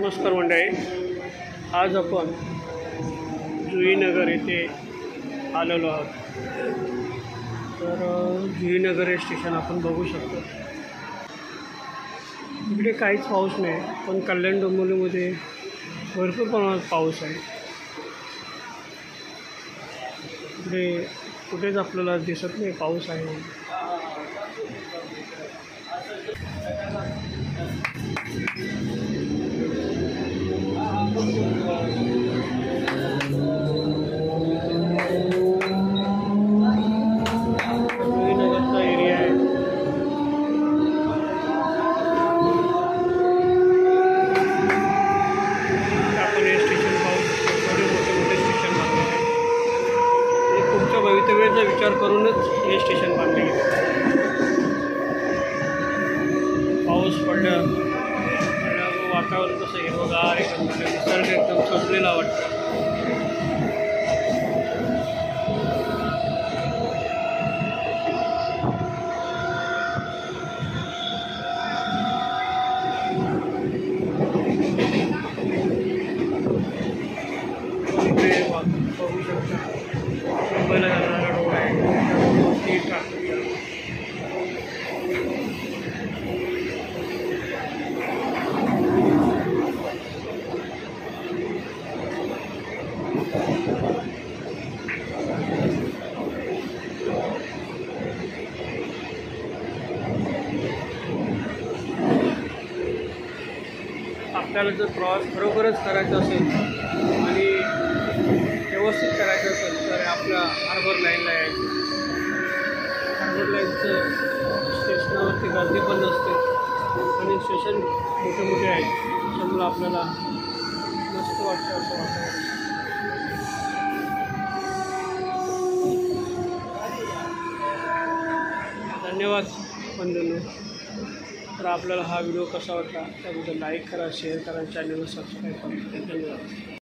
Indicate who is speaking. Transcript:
Speaker 1: नमस्कार मंडळी, आज आपण जुईनगर येथे आलेलो आहोत। तर जुईनगर हे स्टेशन आपण बघू शकतो। इकडे काहीच पाऊस नाही, पण कल्याण डोंबिवलीमध्ये भरपूर प्रमाणात पाऊस आहे। इकडे कुठेच आपल्याला दिसत नाही पाऊस आहे। जुईनगरचा एरिया आहे। आपण हे स्टेशन पाहू शकतो। थोडे मोठे स्टेशन बांधले आहे आणि पुढच्या भवितव्याचा विचार करूनच हे स्टेशन बांधले गेले। पाऊस पडल्यावर वातावरण कसं हिरवंगार एकदम झालं, निसर्ग एकदम सजलेला वाटतं। इकडे बघू शकता मुंबईला जाणारा रोड आहे, ट्रॅफिक आहे। आपल्याला जर प्रवास खरोखरच करायचा असेल आणि व्यवस्थित करायचं असेल तर आपल्या हार्बर लाईनला यायचं। हार्बर लाईनचं स्टेशनावरती गर्दी पण नसते आणि स्टेशन मोठे आहेत, त्यामुळं आपल्याला मस्त वाटतं असं वातावरण। धन्यवाद बंधूंनो। तर आपल्याला हा व्हिडिओ कसा वाटला त्याबद्दल लाईक करा, शेअर करा, चॅनलला सबस्क्राईब करा। धन्यवाद।